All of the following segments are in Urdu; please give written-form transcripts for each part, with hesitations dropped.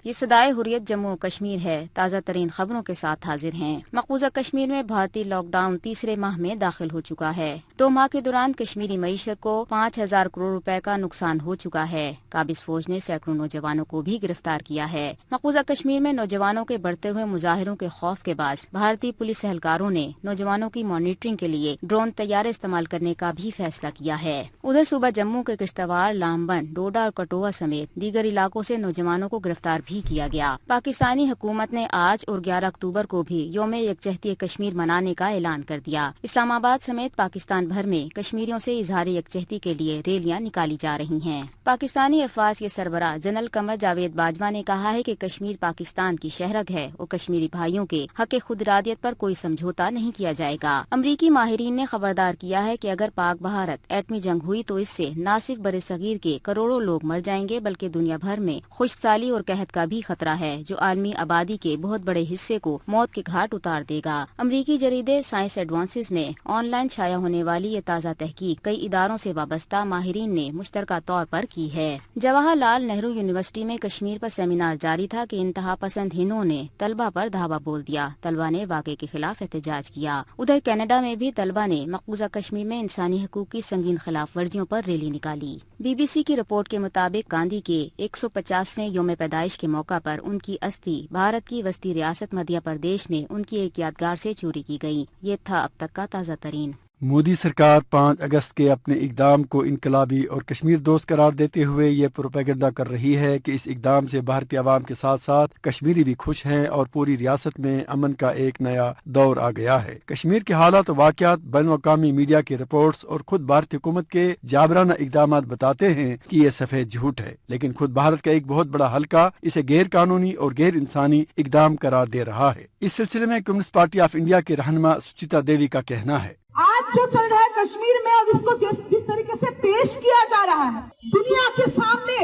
یہ صدائے حریت جموں و کشمیر ہے۔ تازہ ترین خبروں کے ساتھ حاضر ہیں۔ مقبوضہ کشمیر میں بھارتی لاک ڈاؤن تیسرے ماہ میں داخل ہو چکا ہے۔ 2 ماہ کے دوران کشمیری معیشت کو 5,000 کروڑ روپے کا نقصان ہو چکا ہے۔ قابض فوج نے سینکڑوں نوجوانوں کو بھی گرفتار کیا ہے۔ مقبوضہ کشمیر میں نوجوانوں کے بڑھتے ہوئے مظاہروں کے خوف کے باعث بھارتی پولیس اہلکاروں نے نوجوانوں کی مانیٹرنگ کے لیے ڈرون طیارے استعمال کرنے کا بھی فیصلہ کیا ہے۔ ادھر صوبہ جموں کے کشتواڑ، لامبن، ڈوڈا اور کٹھوعہ سمیت دیگر علاقوں سے نوجوانوں کو گرفتار بھی کیا گیا۔ پاکستانی حکومت نے آج اور 11 اکتوبر کو بھی یوم یکجہتی کشمیر منانے کا اعلان کر دیا۔ اسلام آباد سمیت پاکستان بھر میں کشمیریوں سے اظہار یکجہتی کے لیے ریلیاں نکالی جا رہی ہیں۔ پاکستانی افواج کے سربراہ جنرل قمر جاوید باجوہ نے کہا ہے کہ کشمیر پاکستان کی شہرگ ہے اور کشمیری بھائیوں کے حق خود ارادیت پر کوئی سمجھوتا نہیں کیا جائے گا۔ امریکی ماہرین نے خبردار کیا ہے کہ اگر پاک بھارت ایٹمی جنگ ہوئی تو اس سے نہ صرف بر صغیر کے کروڑوں لوگ مر جائیں گے بلکہ دنیا بھر میں خشک سالی اور قحط کا بھی خطرہ ہے جو عالمی آبادی کے بہت بڑے حصے کو موت کے گھاٹ اتار دے گا۔ امریکی جریدے سائنس ایڈوانسز میں آن لائن شائع ہونے والی یہ تازہ تحقیق کئی اداروں سے وابستہ ماہرین نے مشترکہ طور پر کی ہے۔ جواہر لال نہرو یونیورسٹی میں کشمیر پر سیمینار جاری تھا کہ انتہا پسند ہندوؤں نے طلبہ پر دھاوا بول دیا۔ طلبہ نے واقعے کے خلاف احتجاج کیا۔ ادھر کینیڈا میں بھی طلبہ نے مقبوضہ کشمیر میں انسانی حقوق کی سنگین خلاف ورزیوں پر ریلی نکالی۔ BBC کی رپورٹ کے مطابق گاندھی کے 150ویں یوم پیدائش کے موقع پر ان کی استھی بھارت کی وسطی ریاست مدھیہ پردیش میں ان کی ایک یادگار سے چوری کی گئی۔ یہ تھا اب تک کا تازہ ترین۔ مودی سرکار 5 اگست کے اپنے اقدام کو انقلابی اور کشمیر دوست قرار دیتے ہوئے یہ پروپیگنڈا کر رہی ہے کہ اس اقدام سے بھارتی عوام کے ساتھ ساتھ کشمیری بھی خوش ہیں اور پوری ریاست میں امن کا ایک نیا دور آ گیا ہے۔ کشمیر کے حالات و واقعات، بین الاقوامی میڈیا کی رپورٹس اور خود بھارتی حکومت کے جابرانہ اقدامات بتاتے ہیں کہ یہ سفید جھوٹ ہے، لیکن خود بھارت کا ایک بہت بڑا حلقہ اسے غیر قانونی اور غیر انسانی اقدام قرار دے رہا ہے۔ اس سلسلے میں کمیونسٹ پارٹی آف انڈیا کے رہنما سچیتا دیوی کا کہنا ہے، آج جو چل رہا ہے کشمیر میں اور اس کو جس طریقے سے پیش کیا جا رہا ہے دنیا کے سامنے،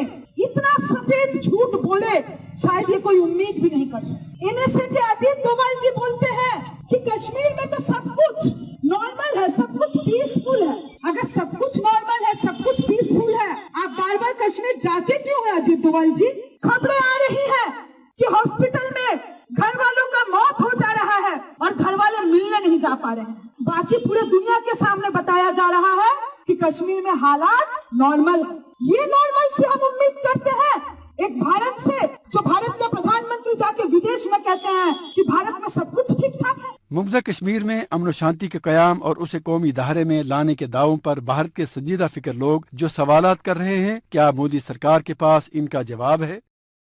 اتنا سفید جھوٹ بولے شاید یہ کوئی امید بھی نہیں کرتا۔ انہیں سے کہ اجیت دوول جی بولتے ہیں کہ کشمیر میں تو سب کچھ نارمل ہے، سب کچھ پیسفل ہے۔ اگر سب کچھ نارمل ہے، سب کچھ پیسفل ہے، آپ بار بار کشمیر جاتے کیوں ہیں اجیت دوول جی؟ خبریں آ رہی ہیں کہ ہاسپٹل میں گھر والوں کا موت ہو جا رہا ہے اور گھر والے ملنے نہیں جا پا رہے ہیں۔ باقی پورے دنیا کے سامنے بتایا جا رہا ہے کہ کشمیر میں حالات نارمل ہیں۔ یہ نارمل سے ہم امید کرتے ہیں ایک بھارت سے جو بھارت کے پردھان منتری جا کے ودیش میں کہتے ہیں کہ بھارت میں سب کچھ ٹھیک ٹھاک ہے۔ مقبوضہ کشمیر میں امن و شانتی کے قیام اور اسے قومی دھارے میں لانے کے دعووں پر بھارت کے سنجیدہ فکر لوگ جو سوالات کر رہے ہیں، کیا مودی سرکار کے پاس ان کا جواب ہے؟